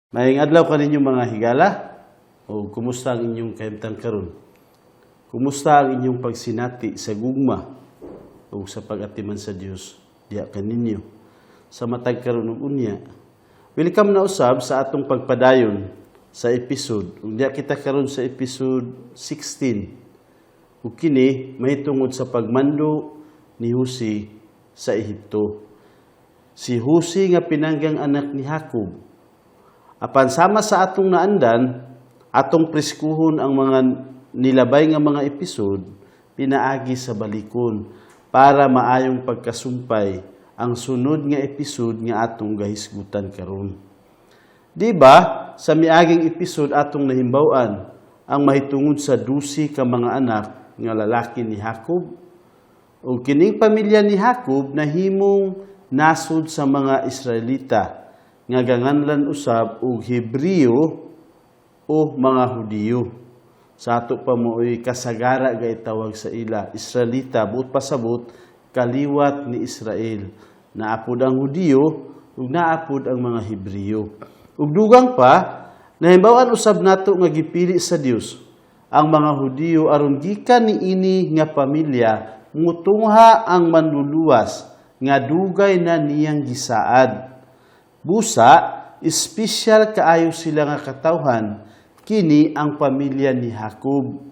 Maayong adlaw kaninyo mga higala, o kumusta ang inyong kahimtang karon? Kumusta ang inyong pagsinati sa gugma o sa pag-atiman sa Dios diya kaninyo sa matag karon ug unya? Welcome na usab sa atong pagpadayon sa episode. Ug diya kita karon sa episode 16. Ug kini mahitungod sa pagmando ni Jose sa Ehipto. Si Jose nga pinanggang anak ni Jacob. Apan sama sa atong naandan, atong preskuhon ang mga nilabay nga mga episode, pinaagi sa balikon para maayong pagkasumpay ang sunod nga episode nga atong gahisgutan karon. Di ba, sa miaging episode atong nahimbawan, ang mahitungod sa 12 ka mga anak nga lalaki ni Jacob, o kining pamilya ni Jacob nahimong nasud sa mga Israelita, nga ganganlan usab og Hebreo o mga Hudiyo. Sa ato pa mo'y kasagara ga itawag sa ila, Israelita, buot pasabot, kaliwat ni Israel. Naapod ang Hudiyo ug naapod ang mga Hebreo. Ug dugang pa, nahimbawan usab nato nga gipili sa Dios ang mga Hudiyo aron gikan niini nga pamilya mutungha ang manluluwas nga dugay na niyang gisaad. Busa, espesyal kaayo sila nga katawhan, kini ang pamilya ni Jacob.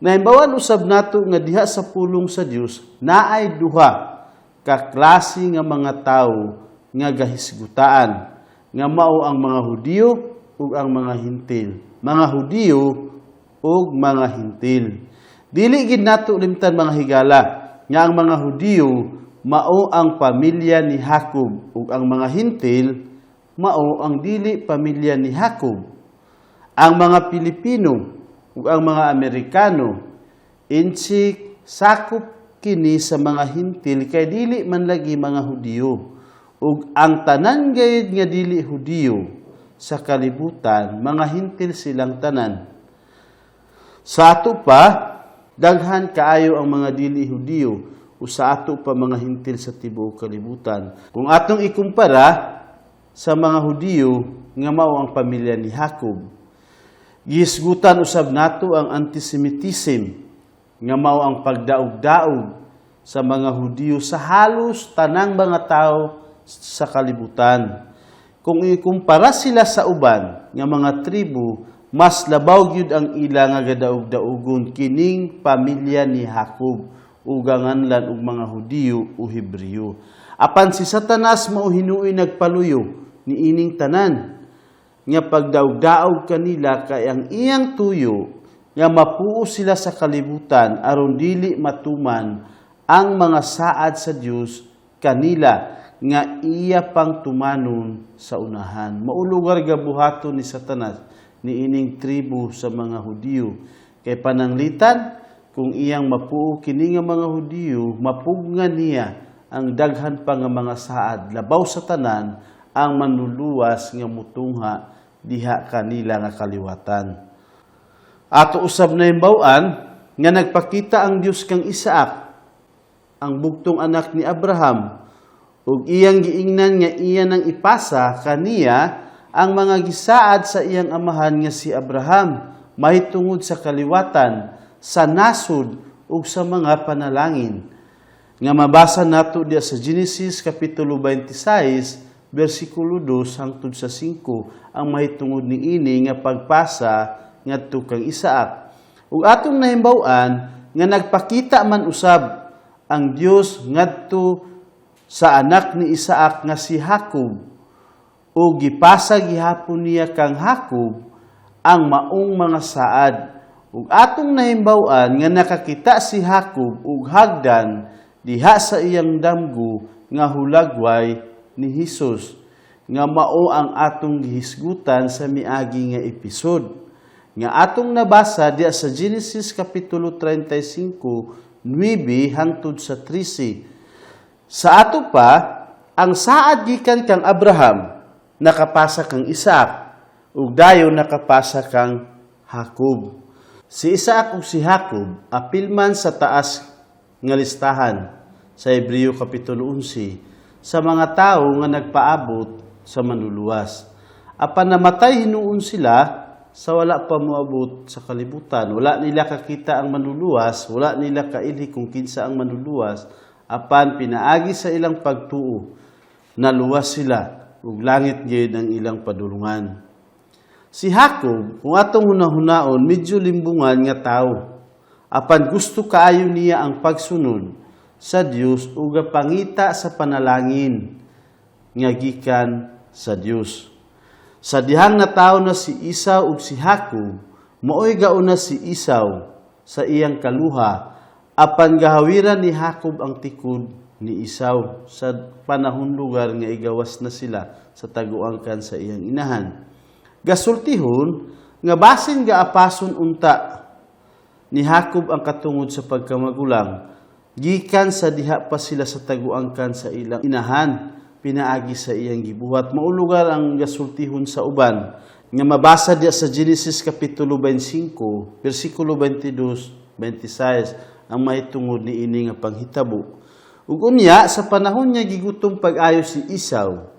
Nahimbawan usab nato nga diha sa pulong sa Dios naay duha ka klase nga mga tawo nga gahisgutaan, nga mao ang mga Hudiyo ug ang mga Hintil. Mga Hudiyo ug mga Hintil. Dili gid nato limtan mga higala nga ang mga Hudiyo mao ang pamilya ni Jacob ug ang mga Hintil mao ang dili pamilya ni Jacob. Ang mga Pilipino ug ang mga Amerikano insik sakop kini sa mga Hintil kay dili man lagi mga Hudiyo, ug ang tanan gayud nga dili Hudiyo sa kalibutan mga Hintil silang tanan. Sa ato pa daghan kaayo ang mga dili Hudiyo o sa ato pa mga Hintil sa tibuok kalibutan. Kung atong ikumpara sa mga Hudiyo nga mao ang pamilya ni Jacob, gihisgutan usab nato ang antisemitism nga mao ang pagdaog-daog sa mga Hudiyo sa halos tanang mga tao sa kalibutan. Kung ikumpara sila sa uban nga mga tribo, mas labaw gyud ang ila nga gadaog-daogon kining pamilya ni Jacob o ganganlan og mga Hudiyo o Hebreo. Apan si Satanas mao hinuoy nagpaluyo ni ining tanan nga pagdaog-daog kanila kay ang iyang tuyo nga mapuo sila sa kalibutan aron dili matuman ang mga saad sa Dios kanila nga iya pang tumanon sa unahan. Maulugar gabuhaton ni Satanas ni ining tribo sa mga Hudiyo kay pananglitan kung iyang mapuo kini nga mga Hudiyo, mapugngan niya ang daghan pa nga mga saad, labaw sa tanan ang manluluwas nga mutungha diha kanila nga kaliwatan. Ato usab na himbawan nga nagpakita ang Dios kang Isaac, ang bugtong anak ni Abraham, ug iyang giingnan nga iya nang ipasa kaniya ang mga gisaad sa iyang amahan nga si Abraham, mahitungod sa kaliwatan, sa nasod ug sa mga panalangin. Nga mabasa nato diya sa Genesis kapitulo 26 bersikulo 2 hangtod sa 5 ang mahitungod niini nga pagpasa ngadto kang Isaac. Ug atong nahimbawan nga nagpakita man usab ang Dios ngadto sa anak ni Isaac nga si Jacob, ug gipasa gihapon niya kang Jacob ang maong mga saad. Ug atong nahimbawan nga nakakita si Jacob ug hagdan diha sa iyang damgo nga hulagway ni Hesus, nga mao ang atong gihisgutan sa miagi nga episode nga atong nabasa diha sa Genesis kapitulo 35 9 hangtod sa 13. Sa ato pa ang saad gikan kang Abraham nakapasa kang Isaac ug dayon nakapasa kang Jacob. Si Isaac ug si Jacob apil man sa taas nga listahan sa Hebreo kapitulo 11 sa mga tawo nga nagpaabot sa manluluwas. Apan namatay hinuon sila sa wala pa moabot sa kalibutan. Wala nila kakita ang manluluwas, wala nila kailhi kung kinsa ang manluluwas. Apan pinaagi sa ilang pagtuo, naluwas sila, ug langit gyud ang ilang padulungan. Si Jacob, kung atong hunahunaon, medyo limbungan nga tao. Apan gusto kaayo niya ang pagsunod sa Dios ug pangita sa panalangin nga gikan sa Dios. Sa dihang na tao na si Esau ug si Jacob, maoy gauna si Esau sa iyang kaluha, apan gahawiran ni Jacob ang tikod ni Esau sa panahon lugar nga igawas na sila sa taguangkan sa iyang inahan. Gasultihon nga basin gaapason unta ni Jacob ang katungod sa pagkamagulang, gikan sa diha pa sila sa taguangkan sa ilang inahan, pinaagi sa iyang gibuhat. Maulugar ang gasultihon sa uban nga mabasa diya sa Genesis kapitulo 25 bersikulo 22-26 ang mahitungod ni ini nga panghitabo. Ug unya sa panahon niya gigutom pag-ayo si Esau,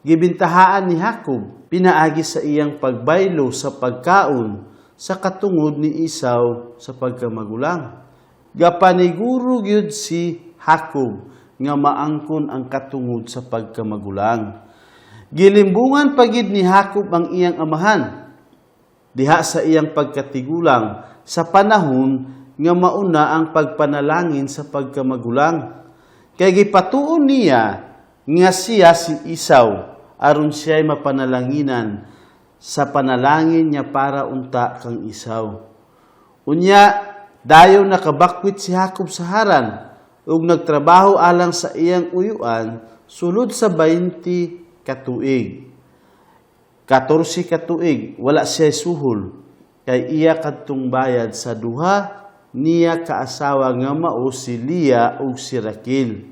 gibintahaan ni Jacob pinaagi sa iyang pagbaylo sa pagkaon sa katungod ni Esau sa pagkamagulang. Gapaniguro gyud si Jacob nga maangkon ang katungod sa pagkamagulang. Gilimbungan pagid ni Jacob ang iyang amahan diha sa iyang pagkatigulang sa panahon nga mauna ang pagpanalangin sa pagkamagulang. Kay gipatuon niya nga siya si Esau aron siya'y mapanalanginan sa panalangin niya para unta kang Esau. Unya dayon nakabakwit si Jacob sa Haran ug nagtrabaho alang sa iyang uyuan sulod sa 20 katuig. 14 katuig wala siya suhol kay iya kadtong bayad sa duha niya kaasawa nga mao si Leah ug si Raquel.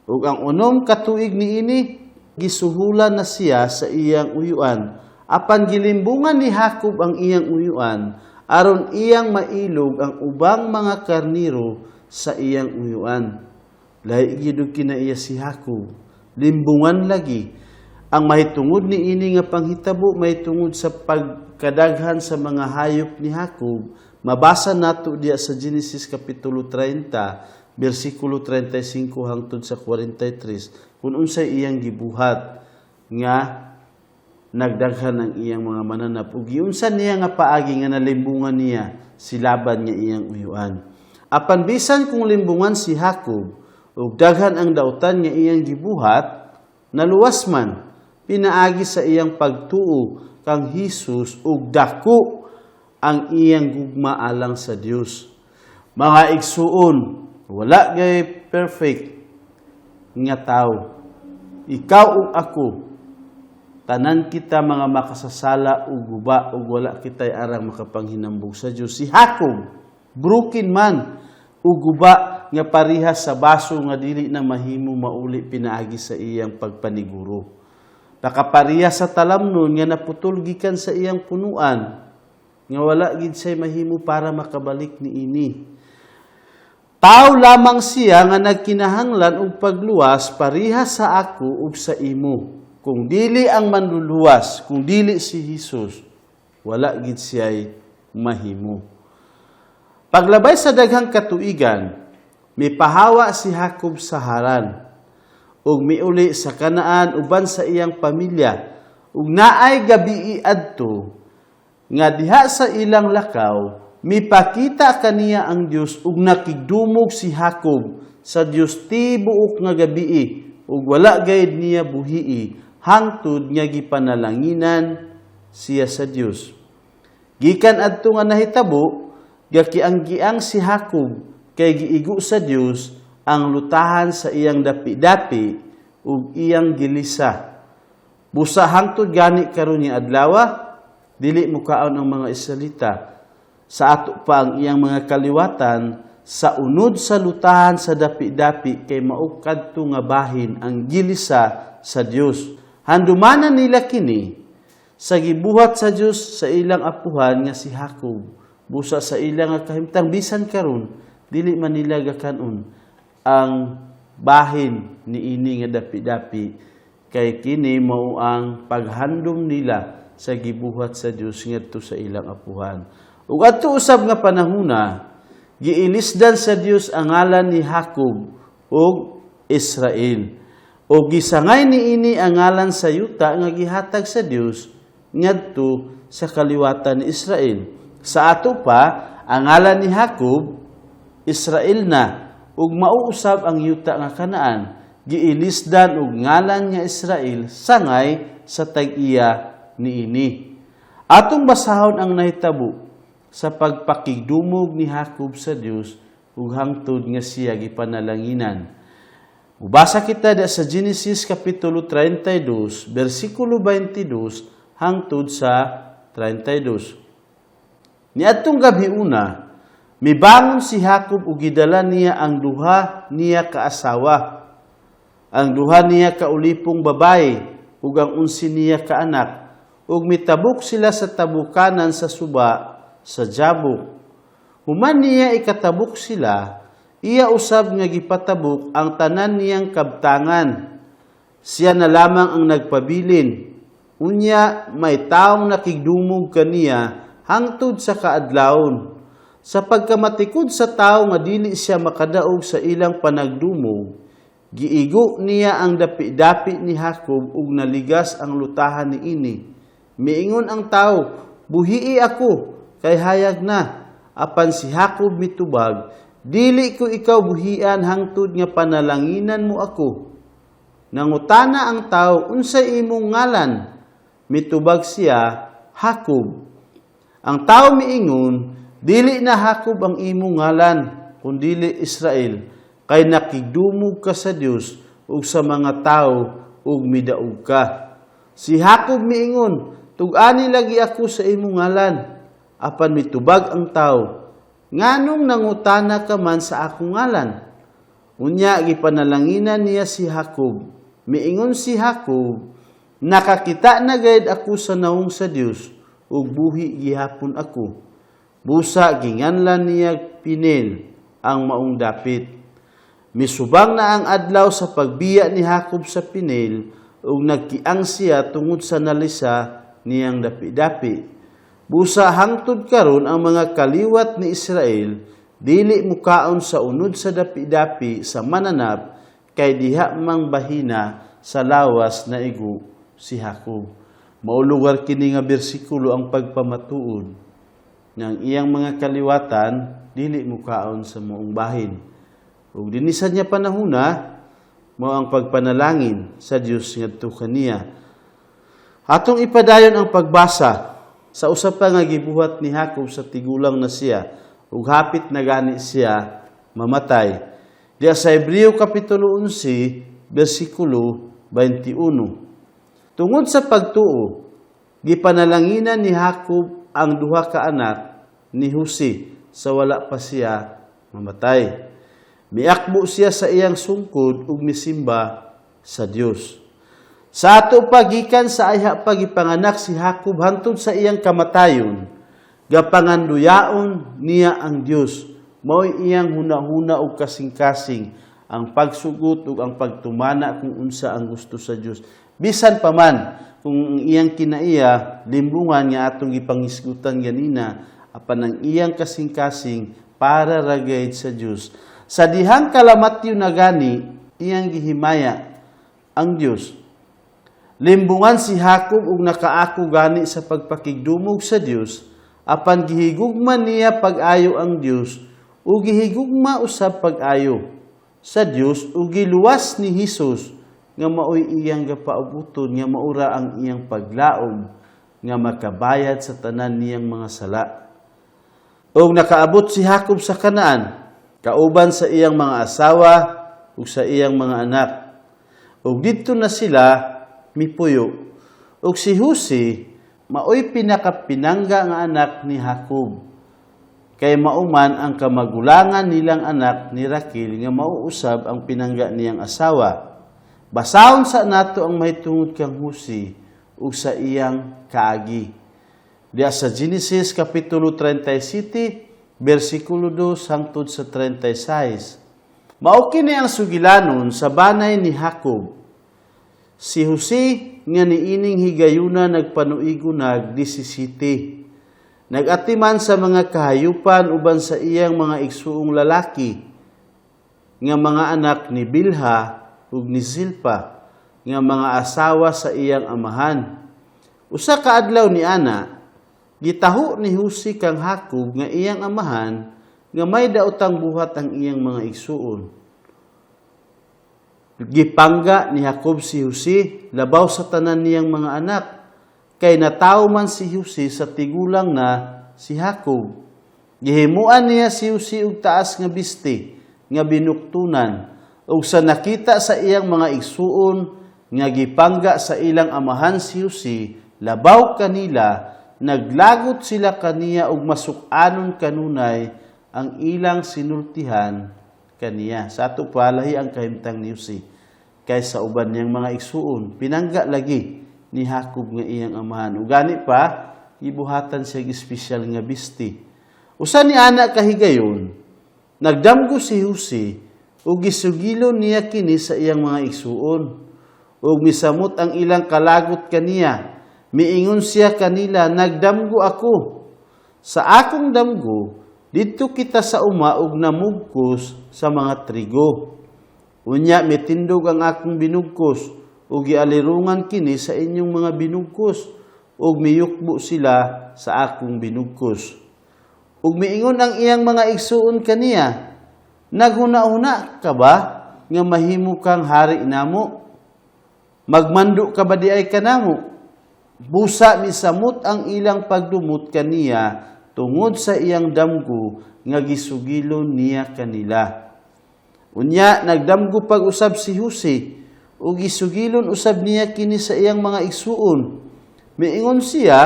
Ug ang 9 katuig niini gisuhulan na siya sa iyang uyuan. Apan gilimbungan ni Jacob ang iyang uyuan aron iyang mailog ang ubang mga karniro sa iyang uyuan. Lahi gid kinaiya si Jacob, limbungan lagi. Ang mahitungod ni ini nga panghitabo mahitungod sa pagkadaghan sa mga hayop ni Jacob. Mabasa nato diya sa Genesis kapitulo 30, bersikulo 35 hangtod sa 43, kung unsay iyang gibuhat nga nagdaghan ang iyang mga mananap. Ug giunsa niya nga paagi nga nalimbungan niya si Laban nga iyang uyuan. Apan bisan kung limbungan si Jacob ug daghan ang dautan nga iyang gibuhat, naluwas man pinaagi sa iyang pagtuo kang Hesus ug dako ang iyang gugma alang sa Dios. Mga igsuon, wala gay perfect nga tao. Ikaw ug ako, tanan kita mga makasasala ug guba ug wala kitay arang makapanghinambog sa Dios. Si Jacob, broken man ug guba nga parihas sa baso nga dili na mahimo mauli pinaagi sa iyang pagpaniguro. Nakaparihas sa talamnon nga naputol gikan sa iyang punuan nga wala gid say mahimo para makabalik niini. Tao lamang siya nga nagkinahanglan og pagluwas parihas sa ako ug sa imo. Kung dili ang manluluwas, kung dili si Hesus, wala gid siya'y mahimo. Paglabay sa daghang katuigan, mipahawa si Jacob sa Haran, ug miuli sa Kanaan uban sa iyang pamilya, ug naay gabii adto, nga diha sa ilang lakaw, mipakita kaniya ang Dios ug nakigdumog si Jacob sa Dios tibuok nga gabii, ug wala gayud niya buhii, hangtod nga gipanalanginan siya sa Dios. Gikan adto nga nahitabo, gakiang-giang si Jacob kay giigo sa Dios ang lutahan sa iyang dapi-dapi ug iyang gilisa. Busa hangtod gani karon ni adlaw, dili mukaon ang mga Israelita sa ato pa ang iyang mga kaliwatan sa unod sa lutahan sa dapi-dapi kay mao kadto nga bahin ang gilisa sa Dios. Handumanan nila kini sa gibuhat sa Dios sa ilang apuhan nga si Jacob. Busa sa ilang kahimtang bisan karon dili man nila gakanon ang bahin ni ini nga dapi-dapi kay kini mao ang paghandom nila sa gibuhat sa Dios ngadto sa ilang apuhan. Ug adto usab nga panahona, giilisdan sa Dios ang ngalan ni Jacob ug Israel. O gisangay niini ang ngalan sa yuta nga gihatag sa Dios ngadto sa kaliwatan ni Israel. Sa ato pa, ang ngalan ni Jacob, Israel na, ug mauusab ang yuta nga Kanaan, giilisdan og ngalan nga Israel sangay sa tag-iya niini. Atong basahon ang nahitabo sa pagpakigdumog ni Jacob sa Dios ug hangtod nga siya gipanalanginan. Ubasa kita sa Genesis kapitulo 32, bersikulo 22 hangtod sa 32. Niadtong gabi una, mibangon si Jacob ug gidala niya ang duha niya kaasawa, ang duha niya kaulipong babae ug ang 11 niya kaanak, ug mitabok sila sa tabukanan sa suba sa Jabok. Human niya ikatabok sila, iya usab nga gipatabok ang tanan niyang kabtangan. Siya na lamang ang nagpabilin. Unya may taong nakigdumog kaniya hangtod sa kaadlawon. Sa pagkamatikod sa tao nga dili siya makadaog sa ilang panagdumog, giigo niya ang dapi-dapi ni Jacob ug naligas ang lutahan niini. Miingon ang tao, "Buhii ako, kay hayag na." Apan si Jacob mitubag, "Dili ko ikaw buhian hangtod nga panalanginan mo ako." Nangutana ang tao, "Unsay imong ngalan?" Mitubag siya, "Jacob." Ang tao miingon, "Dili na Jacob ang imong ngalan, kundili Israel, kay nakigdumog ka sa Dios ug sa mga tao ug midaog ka." Si Jacob miingon, "Tug-ani lagi ako sa imong ngalan." Apan mitubag ang tao, "Nganong nangutana ka man sa akong ngalan?" Unya gipanalanginan niya si Jacob. Miingon si Jacob, "Nakakita na gayud ako sa naong sa Dios ug buhi gihapon ako." Busa ginganlan niya Pinel ang maong dapit. Misubang na ang adlaw sa pagbiya ni Jacob sa Pinel ug nagkiang siya tungod sa nalisa niyang dapi-dapi. Busa hangtod karon ang mga kaliwat ni Israel dili mukaon sa unod sa dapi-dapi sa mananap kay diha mang bahina sa lawas na igo si Jacob. Maulugar kini nga bersikulo ang pagpamatuod ng iyang mga kaliwatan dili mukaon sa moong bahin. Ug dinisan niya panahuna mao ang pagpanalangin sa Dios ngadto kaniya. Atong ipadayon ang pagbasa sa usa pa nga gibuhat ni Jacob sa tigulang na siya ug hapit na gani siya mamatay. Diya sa Hebreo kapitulo 11 bersikulo 21. Tungod sa pagtuo, gipanalanginan ni Jacob ang duha ka anak ni Jose sa wala pa siya mamatay. Miakbo siya sa iyang sungkod ug misimba sa Dios. Sa ato pagikan sa ayha pagipanganak si Jacob hantod sa iyang kamatayon, gapanganduyaon niya ang Dios. Mao'y iyang hunahuna ug kasing-kasing ang pagsugot ug ang pagtumana kung unsa ang gusto sa Dios. Bisan pa man kung iyang kinaiya limbungan nga atong gipangisgutan ganina, apan ang iyang kasing-kasing para ragayd sa Dios. Sa dihang kalamatyo na gani, iyang gihimaya ang Dios. Limbungan si Jacob ug nakaako gani sa pagpakigdumog sa Dios, apan gihigugma niya pag-ayo ang Dios ug gihigugma usab pag-ayo sa Dios ug giluwas ni Hesus nga maoy iyang gapaubuton nga maura ang iyang paglaom nga makabayad sa tanan niyang mga sala. Ug nakaabot si Jacob sa Kanaan, kauban sa iyang mga asawa ug sa iyang mga anak. Ug didto na sila mipuyo. Ug si Jose maoy pinakapinangga nga anak ni Jacob. Kay mauman ang kamagulangan nilang anak ni Raquel nga mauusab ang pinangga niyang asawa. Basahon sa nato ang mahitungod kang Jose ug sa iyang kaagi. Diya sa Genesis kapitulo 37 bersikulo 2 hangtod sa 36. Mao kini ang sugilanon sa banay ni Jacob. Si Jose nga niining higayuna nagpanuigunag 17. Nagatiman sa mga kahayupan uban sa iyang mga igsuong lalaki nga mga anak ni Bilha ug ni Zilpa nga mga asawa sa iyang amahan. Usa ka adlaw ni ana, gitaho ni Jose kang Jacob nga iyang amahan nga may daotang buhat ang iyang mga igsuon. Gipangga ni Jacob si Jose labaw sa tanan niyang mga anak, kay natawo man si Jose sa tigulang na si Jacob. Gihimuan niya si Jose og taas nga biste nga binuktunan, ug sa nakita sa iyang mga igsuon nga gipangga sa ilang amahan si Jose labaw kanila, naglagot sila kaniya ug masuk-anon kanunay ang ilang sinultihan kaniya. Sa ato palahi ang kahimtang ni Jose kaysa uban niyang mga igsuon, pinangga lagi ni Jacob nga iyang amahan. Ug gani pa gibuhatan siya espesyal nga bisti. Usa ni ana kahigayon, nagdamgo si Jose ug gisugilon niya kini sa iyang mga igsuon, ug misamot ang ilang kalagot kaniya. Miingon siya kanila, nagdamgo ako. Sa akong damgo, dito kita sa uma ug namugkos sa mga trigo. Unya mitindog ang akong binugkos ug gialirungan kini sa inyong mga binugkos ug miyukbo sila sa akong binugkos. Ug miingon ang iyang mga igsuon kaniya, naghuna-huna ka ba nga mahimo kang hari namo? Magmando ka ba di ay kanamo? Busa misamot ang ilang pagdumot kaniya tungod sa iyang damgo nga gisugilon niya kanila. Unya nagdamgo pag-usab si Jose ug gisugilon usab niya kini sa iyang mga igsuon. Miingon siya,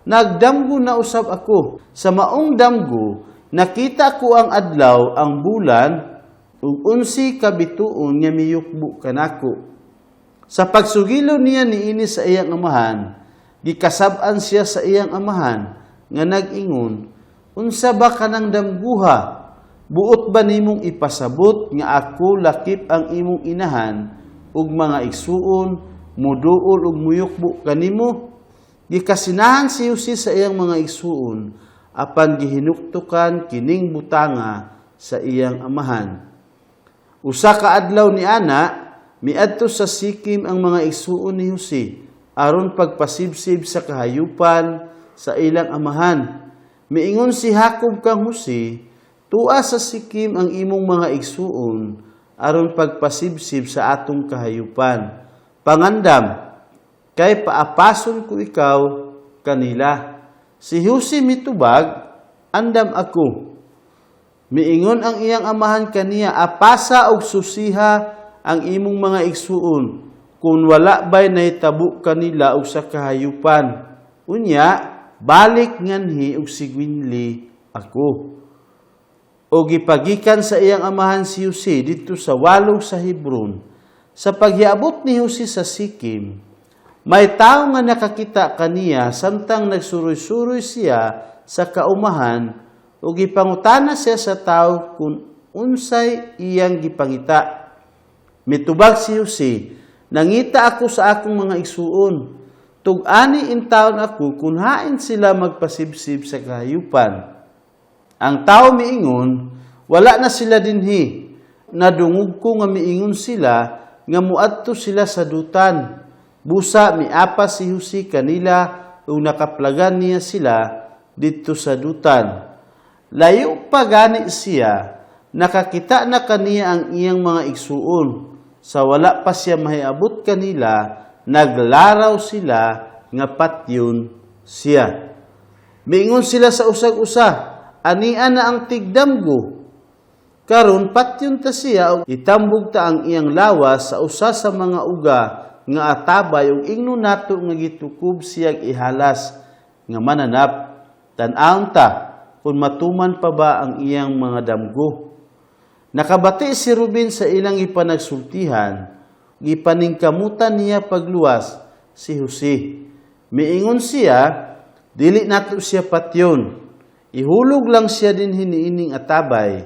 nagdamgo na usab ako. Sa maong damgo nakita ko ang adlaw, ang bulan ug 11 ka bituon nga miyukbo kanako. Sa pagsugilon niya niini sa iyang amahan, gikasab-an siya sa iyang amahan nga nag-ingon, unsa ba kanang damguha? Buot ba nimong ipasabot nga ako lakip ang imong inahan ug mga igsuon muduol ug muyukbo kanimo? Gikasinahan si Jose sa iyang mga igsuon apan gihinuktukan kining butanga sa iyang amahan. Usa ka adlaw ni ana, miadto sa Sikim ang mga igsuon ni Jose aron pagpasibsib sa kahayupan sa ilang amahan. Miingon si Jacob kang Jose, tua sa Sikim ang imong mga igsuon aron pagpasibsib sa atong kahayupan. Pangandam, kay paapason ko ikaw kanila. Si Jose mitubag, andam ako. Miingon ang iyang amahan kaniya, apasa og susiha ang imong mga igsuon, kung wala ba'y nahitabo kanila og sa kahayupan. Unya, balik nganhi og sigwinli ako. O gipagikan sa iyang amahan si Jose dito sa walog sa Hebron. Sa paghiabot ni Jose sa Sikim, may tao nga nakakita kaniya samtang nagsuroy-suroy siya sa kaumahan o gipangutana siya sa tao kung unsay iyang gipangita. Mitubag si Jose, nangita ako sa akong mga igsuon. Tug-ani in taon ako kung hain sila magpasibsib sa kahayupan. Ang tao miingon, wala na sila dinhi. Nadungog ko nga miingon sila nga muadto sila sa dutan. Busa miapa si Jose kanila ug nakaplagan niya sila dito sa dutan. Layo pa gani siya, nakakita na kaniya ang iyang mga igsuon. Sa wala pa siya mahiabot kanila, naglaraw sila nga patyon siya. Miingon sila sa usag-usa, ania na ang tigdamgo. Karon patyon ta siya ug itambog ta ang iyang lawas sa usa sa mga uga nga atabay ug ingnon nato nga gitukob siyag ihalas nga mananap. Tan-awon ta kung matuman pa ba ang iyang mga damgo. Nakabati si Ruben sa ilang ipanagsultihan, gipaningkamutan niya pagluwas si Jose. Miingon siya, dili nato siya patyon. Ihulog lang siya din hiniining atabay.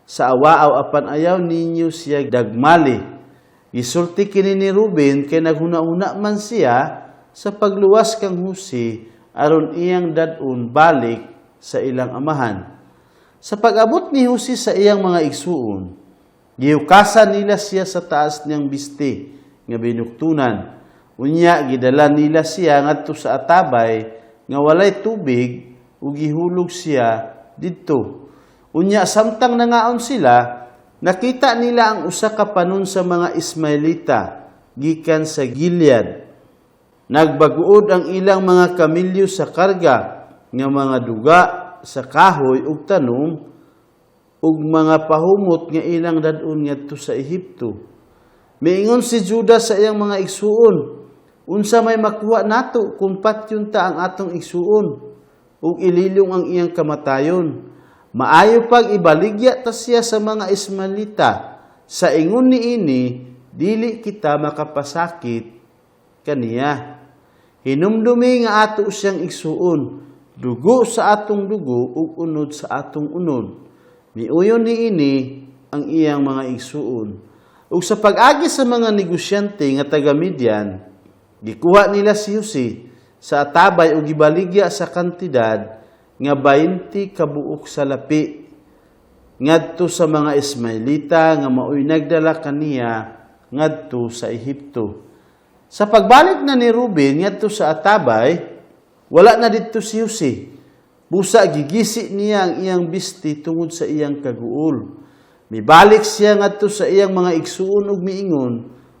Sa awaaw apan ayaw ninyo siya dagmali. Gisulti kini ni Ruben kay naghuna-una man siya sa pagluwas kang Jose aron iyang dadun balik sa ilang amahan. Sa pag-abot ni Jose sa iyang mga igsuon, gihukasan nila siya sa taas niyang biste nga binuktunan. Unya gidala nila siya ngadto sa atabay nga walay tubig ug gihulog siya didto. Unya samtang nangaon sila, nakita nila ang usa ka panon sa mga Ismaelita gikan sa Gilead. Nagbaguod ang ilang mga kamilyo sa karga nga mga duga sa kahoy ug tanom ug mga pahumot nga ilang dadun ngadto sa Ehipto. Miingon si Judas sa iyang mga igsuon, unsa may makuha nato kung patyon ta ang atong igsuon ug ililong ang iyang kamatayon. Maayo pag ibaligya ta siya sa mga Ismaelita. Sa ingon niini, dili kita makapasakit kaniya. Hinumdumi nga ato siyang igsuon, dugo sa atong dugo ug unod sa atong unod. Miuyon niini ang iyang mga igsuon. Ug sa pag-agi sa mga negosyante nga taga Midian, gikuha nila si Jose sa atabay ug gibaligya sa kantidad nga 20 kabuok sa lapi ngadto sa mga Ismaelita nga maoy nagdala kaniya ngadto sa Ehipto. Sa pagbalik na ni Ruben ngadto sa atabay, wala na didto si Jose. Busa gigisi niya ang iyang bisti tungod sa iyang kaguol. Mibalik siya ngadto sa iyang mga igsuon ug miingon,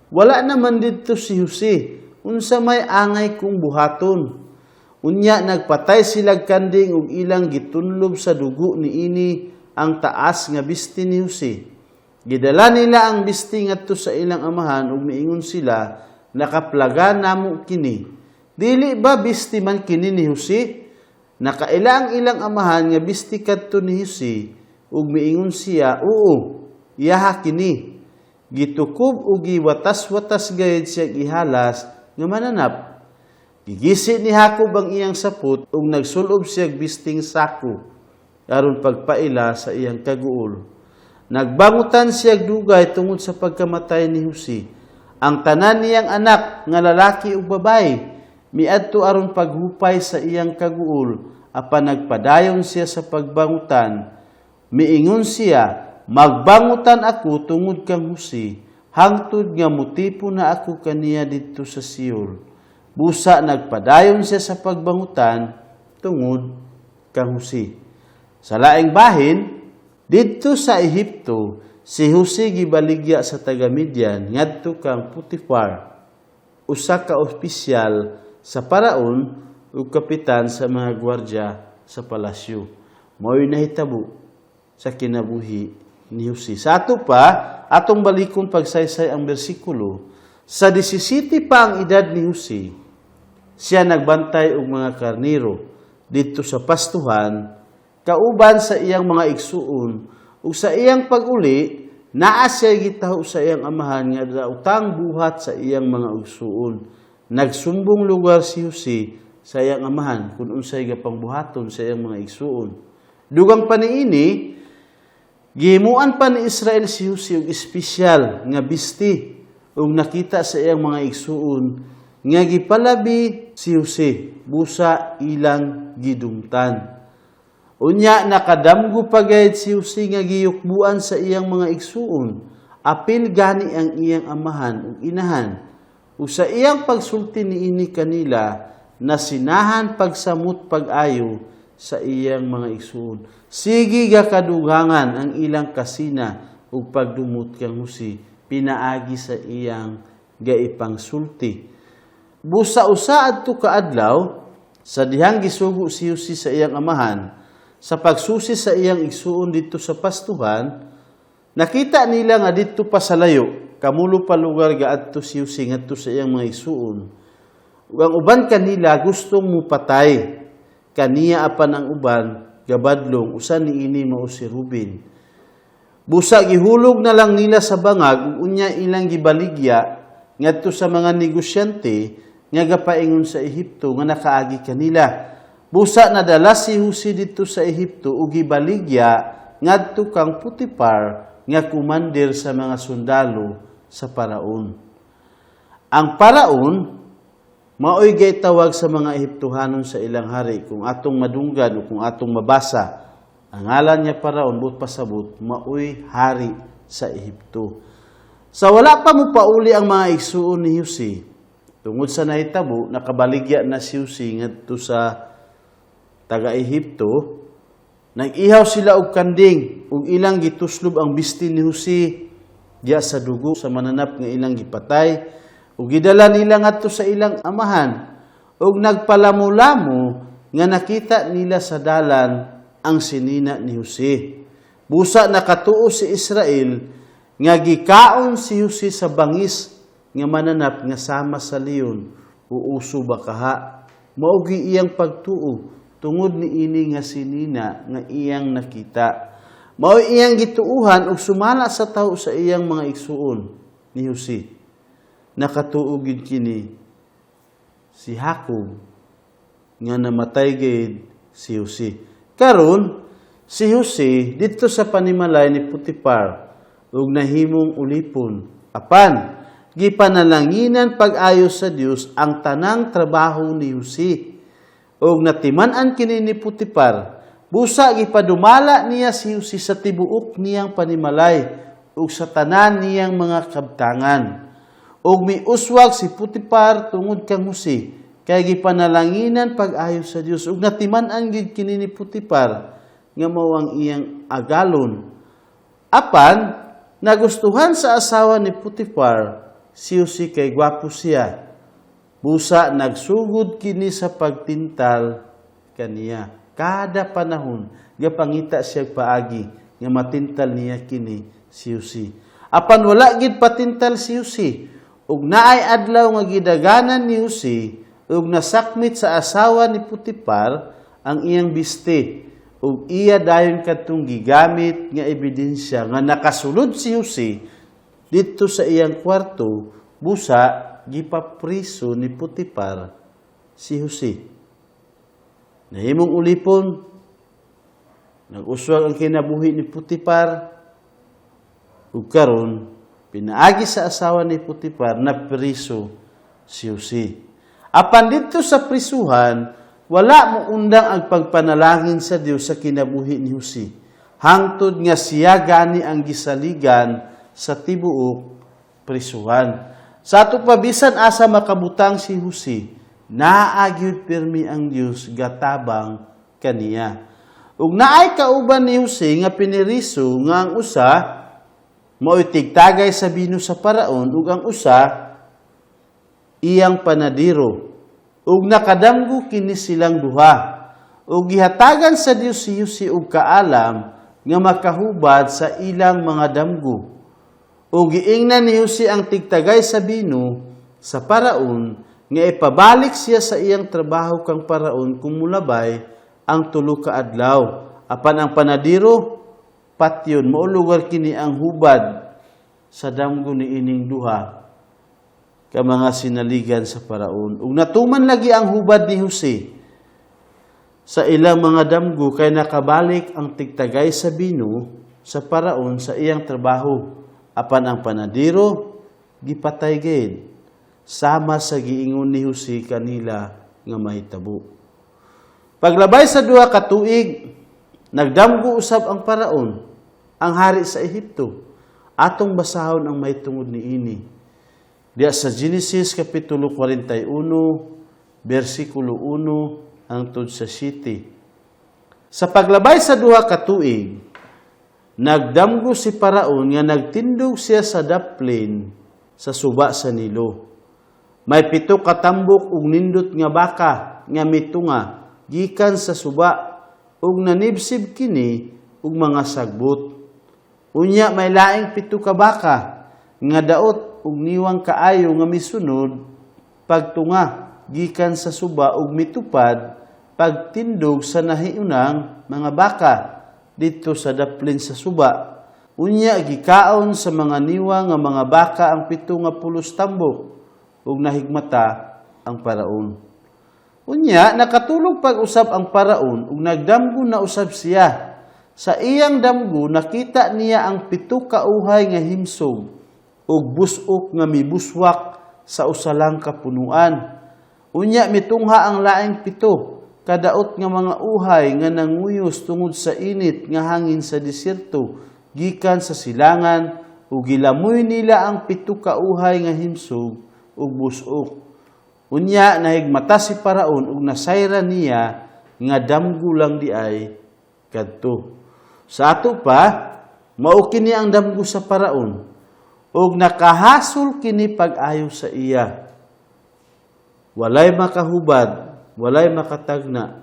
wala naman didto si Jose, unsa may angay kong buhaton. Unya nagpatay silag kanding ug ilang gitunlob sa dugo niini ang taas nga bisti ni Jose. Gidala nila ang bisti ngadto sa ilang amahan ug miingon sila, nakaplaga namo kini. Dili ba bisti man kini ni Jose? Nakaila ang ilang amahan nga bisti kadto ni Jose ug miingon siya, oo, iyaha kini. Gitukob ug giwatas-watas gayud siya ihalas nga mananap. Gigisi ni Jacob ang iyang sapot ug nagsulob siya bisting sako aron pagpaila sa iyang kaguol. Nagbangutan siya dugay tungod sa pagkamatay ni Jose. Ang tanan niyang anak nga lalaki ug babaye miadto aron paghupay sa iyang kaguol apan nagpadayon siya sa pagbangutan. Miingon siya, magbangutan ako tungod kang Jose hangtod nga motipo na ako kaniya didto sa Siol. Busa nagpadayon siya sa pagbangutan tungod kang Jose. Sa laing bahin, didto sa Ehipto, si Jose gibaligya sa taga Midian ngadto kang Potifar, usa ka opisyal sa paraon ug kapitan sa mga gwardya sa palasyo. Mao'y nahitabo sa kinabuhi ni Jose. Sa ato pa, atong balikon pagsaysay ang bersikulo, sa 17 pa ang edad ni Jose, siya nagbantay og mga karniro dito sa pastuhan, kauban sa iyang mga igsuon, ug sa iyang pag-uli, naa siya gitaho sa iyang amahan nga daotang buhat sa iyang mga igsuon. Nagsumbong lugar si Jose sa iyang amahan kung unsay gapangbuhaton sa iyang mga igsuon. Dugang pa niini, gihimuan pa ni Israel si Jose og espesyal nga bisti ug nakita sa iyang mga igsuon nga gipalabi si Jose busa ilang gidungtan. Unya nakadamgo pagayad si Jose nga giyukbuan sa iyang mga igsuon, apil gani ang iyang amahan ug inahan. Ug sa iyang pagsulti niini kanila, nasinahan pagsamot pag-ayo sa iyang mga igsuon. Sige ga kadugangan ang ilang kasina ug pagdumot kang Jose, pinaagi sa iyang gaipang sulti. Busa usa adto kaadlaw, sa dihang gisugo si Jose sa iyang amahan, sa pagsusi sa iyang igsuon dito sa pastuhan, nakita nila nga dito pa sa layo, kamulo pa lugar gaadto si Jose ngadto sa iyang mga igsuon. Ug ang uban kanila gustong mupatay, kaniya apan ang uban gabadlong usa niini mao si Ruben. Busa gihulog na lang nila sa bangag ug unya ilang gibaligya ngadto sa mga negosyante nga gapaingon sa Ehipto nga nakaagi kanila. Busa nadala si Jose dito sa Ehipto ug gibaligya ngadto kang Potifar nga kumandir sa mga sundalo sa paraon. Ang paraon maoy gay tawag sa mga Ehiptohanon sa ilang hari. Kung atong madunggan o kung atong mabasa, ang ngalan niya paraon, but pasabot, maoy hari sa Ehipto. Sa wala pa mo pauli ang mga igsuon ni Jose, tungod sa nahitabo, nakabaligya na si Jose ngadto sa taga-Ehipto, nag-ihaw sila og kanding, ug ilang gituslob ang bisti ni Jose diya sa dugo sa mananap nga ilang gipatay, ug gidala nila ngadto sa ilang amahan, ug nagpalamulamo nga nakita nila sa dalan ang sinina ni Jose. Busa nakatuo si Israel nga gikaon si Jose sa bangis nga mananap nga sama sa leon o uso bakaha. Mao gi iyang pagtuo tungod ni ini nga sinina nga iyang nakita. Mao iyang gituuhan ug sumala sa tawo sa iyang mga igsuon ni Jose. Nakatuo gid kini si Jacob nga namatay gid si Jose. Karon si Jose didto sa panimalay ni Potifar ug nahimong ulipon. Apan gipanalanginan pag-ayo sa Dios ang tanang trabaho ni Jose. Og natiman-an kini ni Potifar, busa gipadumala niya si Jose sa tibuok niyang panimalay ug sa tanan niyang mga kabtangan. Og miuswag si Potifar tungod kang Jose, kay gipanalanginan pag-ayo sa Dios. Ug natiman-an gid kini ni Potifar nga mao ang iyang agalon. Apan nagustuhan sa asawa ni Potifar si Jose kay gwapo siya. Busa nagsugod kini sa pagtintal kaniya. Kada panahon gapangita siya paagi nga matintal niya kini si Jose. Apan wala gid patintal si Jose, ug naay adlaw nga gidaganan ni Jose ug nasakmit sa asawa ni Potifar ang iyang biste, ug iya dayon kadtong gigamit nga ebidensya nga nakasulod si Jose didto sa iyang kwarto. Busa gipapriso ni Potifar si Jose. Nahimong ulipon, nag-uswag ang kinabuhi ni Potifar, ug karon pinaagi sa asawa ni Potifar na priso si Jose. Apan dito sa prisuhan, wala mo undang ang pagpanalangin sa Dios sa kinabuhi ni Jose. Hangtod nga siya gani ang gisaligan sa tibuok prisuhan. Sa ato pabisan asa makabutang si Jose, naagyud pirmi ang Dios gatabang kaniya. Ug naay kauban ni Jose nga piniriso nga ang usa mao tigtagay sa bino sa paraon ug ang usa iyang panadiro, ug nakadamgo kini silang duha, ug gihatagan sa Dios si Jose og kaalam nga makahubad sa ilang mga damgo. Ug giingnan ni Jose ang tigtagay sa bino sa paraon nga ipabalik siya sa iyang trabaho kang paraon kung mulabay ang tulo ka adlaw. Apan ang panadiro patyon mao lugar kini ang hubad sa damgo ni ining duha ka mga sinaligan sa paraon. Ug natuman lagi ang hubad ni Jose sa ilang mga damgo kay nakabalik ang tigtagay sa bino sa paraon sa iyang trabaho. Apan ang panadiro gipatay gid sama sa giingon ni Jose kanila nga mahitabo. Paglabay sa duha ka tuig, nagdamgo usab ang paraon, ang hari sa Ehipto. Atong basahon ang mahitungod niini diya sa Genesis kapitulo 41, versikulo 1 hangtod sa 7. Sa paglabay sa duha ka tuig, nagdamgo si paraon nga nagtindog siya sa daplin sa suba sa Nilo. May 7 ka tambok ug nindot nga baka nga mitunga gikan sa suba ug nanibsib kini ug mga sagbot. Unya may laing 7 ka baka nga daot ug niwang kaayo nga misunod pagtunga gikan sa suba ug mitupad pagtindog sa nahiunang mga baka dito sa daplin sa suba. Unya gikaon sa mga niwa nga mga baka ang 7 nga pulos tambok ug nahigmata ang paraon. Unya nakatulog pag-usab ang paraon ug nagdamgo na usab siya. Sa iyang damgo nakita niya ang 7 ka uhay nga himsog ug busok nga mibuswak sa usalang kapunuan. Unya mitungha ang laing 7 kadaot nga mga uhay nga nanguyos tungod sa init nga hangin sa desierto gikan sa silangan ug gilamoy nila ang 7 ka uhay nga himsog ug busok. Unya nahigmata si Paraon ug nasayra niya nga damgo lang di ay kadto. Sa ato pa mao kini ang damgo sa Paraon ug nakahasol kini pag-ayo sa iya. Walay makahubad, walay makatagna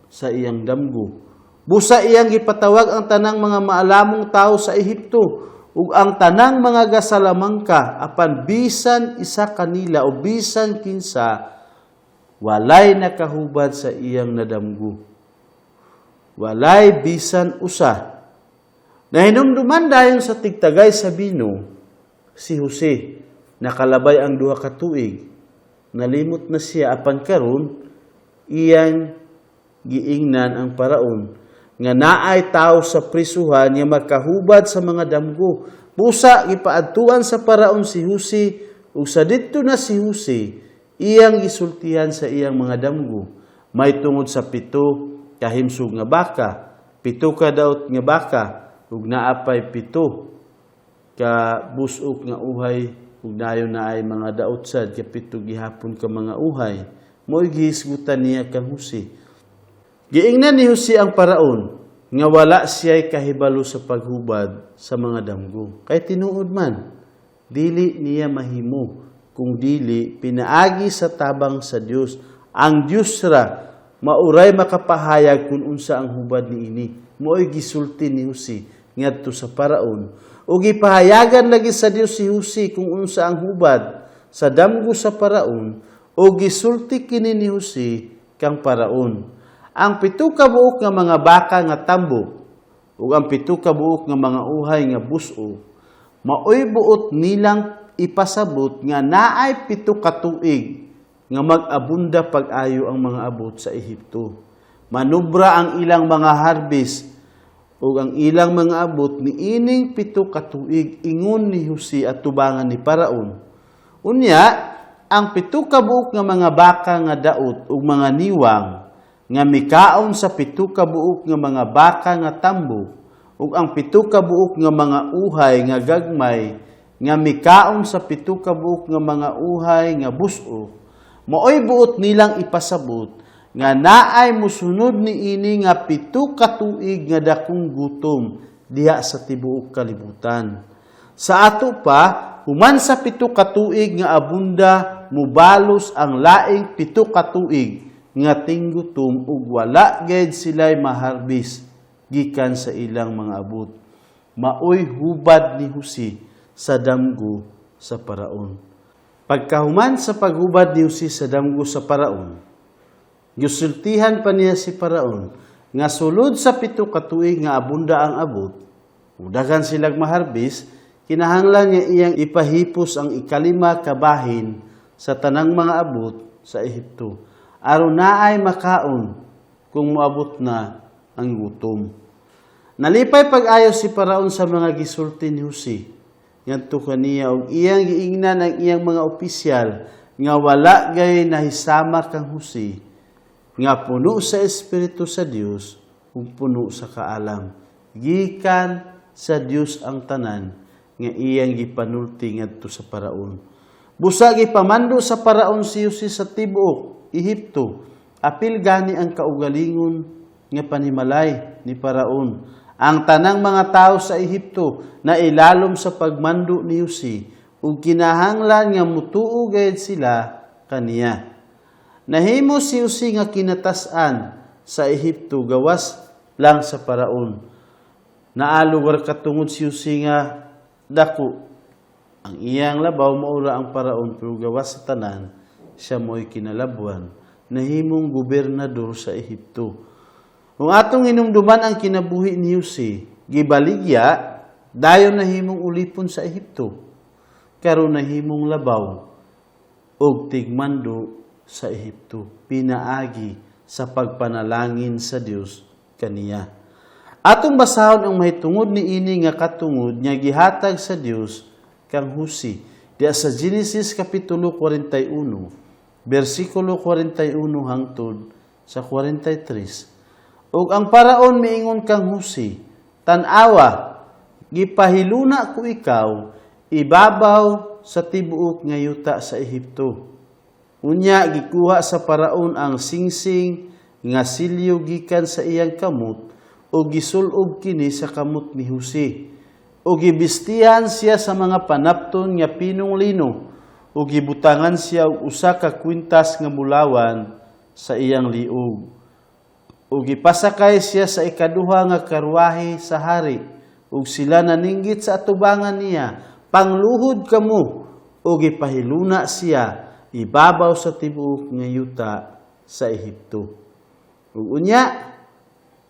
sa iyang damgo. Busa iyang gipatawag ang tanang mga maalamong tao sa Ehipto ug ang tanang mga gasalamangka apan bisan isa kanila o bisan kinsa walay nakahubad sa iyang nadamgo. Walay bisan usa. Nahinumduman dayon sa tigtagay sa bino si Jose, nakalabay ang 2 ka tuig. Nalimot na siya apan karon iyang giingnan ang Paraon nga naay tao sa prisuhan nga makahubad sa mga damgo. Busa gipaadtuan sa Paraon si Jose ug sa didto na si Jose iyang gisultihan sa iyang mga damgo. May tungod sa 7 kahimsog nga baka, 7 ka daot nga baka ug naapay 7 ka busok nga uhay ug dayon na ay mga daot sad ka 7 gihapon ka mga uhay. Mo'y gihisgutan niya kang Jose. Giingnan ni Jose ang Paraon nga wala siya'y kahibalo sa paghubad sa mga damgo. Kay tinuod man, dili niya mahimo kung dili pinaagi sa tabang sa Dios. Ang Dios ra mauray makapahayag kung unsa ang hubad niini. Mo'y gisulti ni Jose ngadto sa Paraon. O gipahayagan lagi sa Dios si Jose kung unsa ang hubad sa damgo sa Paraon o gisulti kini ni Jose kang Paraon. Ang 7 ka buok nga mga baka nga tambok ug ang 7 ka buok nga mga uhay nga buso maoy buot nilang ipasabot nga naay 7 ka tuig nga mag-abunda pag-ayo ang mga abot sa Ehipto. Manubra ang ilang mga harvest ug ang ilang mga abot niining 7 ka tuig ingon ni Jose at tubangan ni Paraon. Unya, ang 7 ka buok nga mga baka nga daot ug mga niwang nga mikaon sa 7 ka buok nga mga baka nga tambok ug ang 7 ka buok nga mga uhay nga gagmay nga mikaon sa 7 ka buok nga mga uhay nga buso maoy buot nilang ipasabot nga naay musunod niini nga 7 ka tuig nga dakong gutom diha sa tibuok kalibutan. Sa ato pa, human sa 7 ka tuig nga abunda, mubalos ang laing 7 ka tuig nga tinggutom ug wala gayud sila'y maharbis gikan sa ilang mga abot. Maoy hubad ni Jose sa damgo sa Paraon. Pagkahuman sa paghubad ni Jose sa damgo sa Paraon, gisultihan pa niya si Paraon nga sulod sa 7 ka tuig nga abunda ang abot, udagan silang maharbis, kinahanglan niya iyang ipahipos ang 5 ka bahin sa tanang mga abot sa Ehipto. Aron naay makaon kung moabot na ang gutom. Nalipay pag-ayo si Paraon sa mga gisulti ni Jose. Ngadto kaniya og iyang giingnan ang iyang mga opisyal nga wala gay nahisama kang Jose nga puno sa Espiritu sa Dios ug puno sa kaalam. Gikan sa Dios ang tanan nga iyang gipanulti ngadto sa Paraon. Busa gipamando sa Paraon si Jose sa tibuok Ehipto. Apil gani ang kaugalingon nga panimalay ni Paraon. Ang tanang mga tao sa Ehipto na ilalom sa pagmando ni Jose ug kinahanglan nga mutuo gayud sila kaniya. Nahimo si Jose nga kinatasan sa Ehipto gawas lang sa Paraon. Naalugar katungod si Jose nga dako. Ang iyang labaw maura ang Paraon pero gawas sa tanan siya mo'y kinalabuan. Nahimong gobernador sa Ehipto. Kung atong hinumduman ang kinabuhi ni Jose, gibaligya dayon nahimong ulipon sa Ehipto. Karon nahimong labaw og tigmando sa Ehipto, pinaagi sa pagpanalangin sa Dios kaniya. Atong basahon ang mahitungod ni ini nga katungod nga gihatag sa Dios kang Husi. Diya sa Genesis Kapitulo 41, versikulo 41 hangtod sa 43. Ug ang paraon miingon kang Husi, tan-awa, gipahiluna ko ikaw, ibabaw sa tibuok nga yuta sa Ehipto. Unya, gikuha sa paraon ang singsing nga silyo gikan sa iyang kamot, o gisulob kini sa kamot ni Husi. O gibistihan siya sa mga panapton nga pinong lino, o gibutangan siya og usa ka kwintas nga bulawan sa iyang liog. O gipasakay siya sa ikaduha nga karwahe sa hari, ug sila naninggit sa atubangan niya, pangluhod kamo, o gipahiluna siya, ibabaw sa tibuok nga yuta sa Ehipto. Ug unya,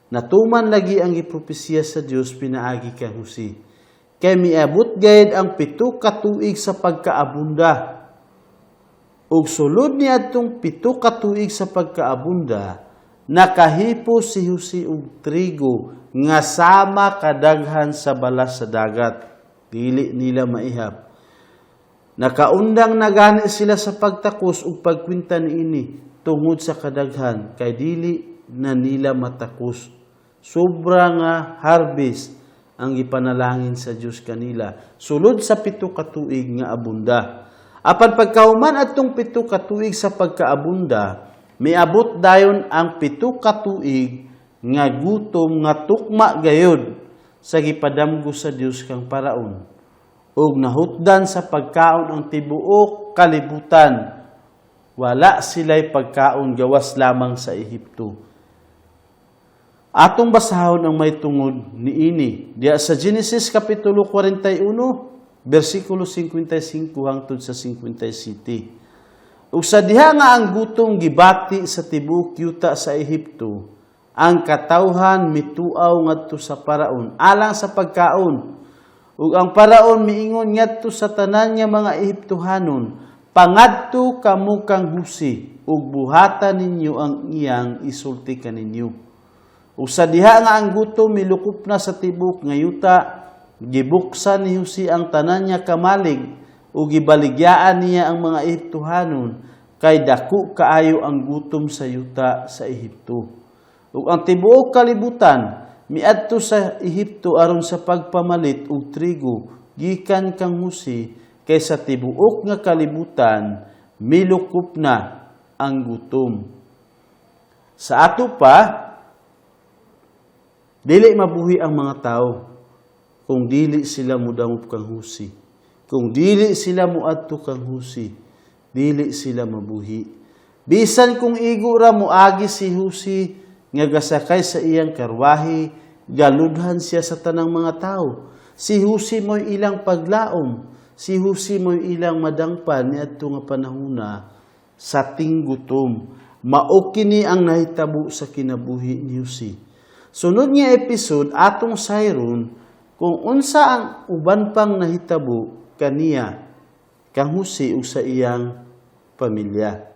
natuman lagi ang gipropesiya sa Dios pinaagi kang Husi. Kay miabot gayud ang 7 ka tuig sa pagkaabunda. Ug sulod niya atong 7 ka tuig sa pagkaabunda, nakahipo si Husi og trigo nga sama kadaghan sa balas sa dagat. Dili nila maihap. Nakaundang na gani sila sa pagtakos ug pagkwinta niini tungod sa kadaghan kay dili na nila matakos. Sobra nga harvest ang ipanalangin sa Dios kanila sulod sa 7 ka tuig nga abunda. Apan pagkahuman atong 7 ka tuig sa pagkaabunda, miabot dayon ang 7 ka tuig nga gutom nga tukma gayud sa gipadamgo sa Dios kang paraon. Ug nahutdan sa pagkaon ang tibuok kalibutan. Wala sila'y pagkaon gawas lamang sa Ehipto. Atong basahon ang may tungod niini. Diya sa Genesis Kapitulo 41, versikulo 55 hangtod sa 57. Ug sa diha nga ang gutom gibati sa tibuok yuta sa Ehipto, ang katawhan mituaw ngadto sa paraon alang sa pagkaon. Ug ang paraon miingon ngadto sa tanan nga mga Ehiptohanon, pangadto kamo kang Husi, ug buhatan ninyo ang iyang isulti kaninyo. Ug sa diha nga ang gutom milukop na sa tibok nga yuta, gibuksan ni Husi ang tanan niya kamalig, ug gibaligyaan niya ang mga Ehiptohanon, kay dako kaayo ang gutom sa yuta sa Ehipto. Ug ang tibuok kalibutan miadto sa Ehipto aron sa pagpamalit og trigo gikan kang Husi, kay sa tibuok nga kalibutan milukop na ang gutom. Sa ato pa, dili mabuhi ang mga tao kung dili sila mudangop kang Husi. Kung dili sila muadto kang Husi, dili sila mabuhi. Bisan kung igo ra moagi si Husi nga gasakay sa iyang karwahe, galudhan siya sa tanang mga tao. Si Husi mo'y ilang paglaom, si Husi mo'y ilang madangpan niadto nga panahona sa tinggutom. Mao kini ang nahitabo sa kinabuhi ni Husi. Sunod nga episode atong sayron kung unsa ang uban pang nahitabo kaniya kang Husi ug sa iyang pamilya.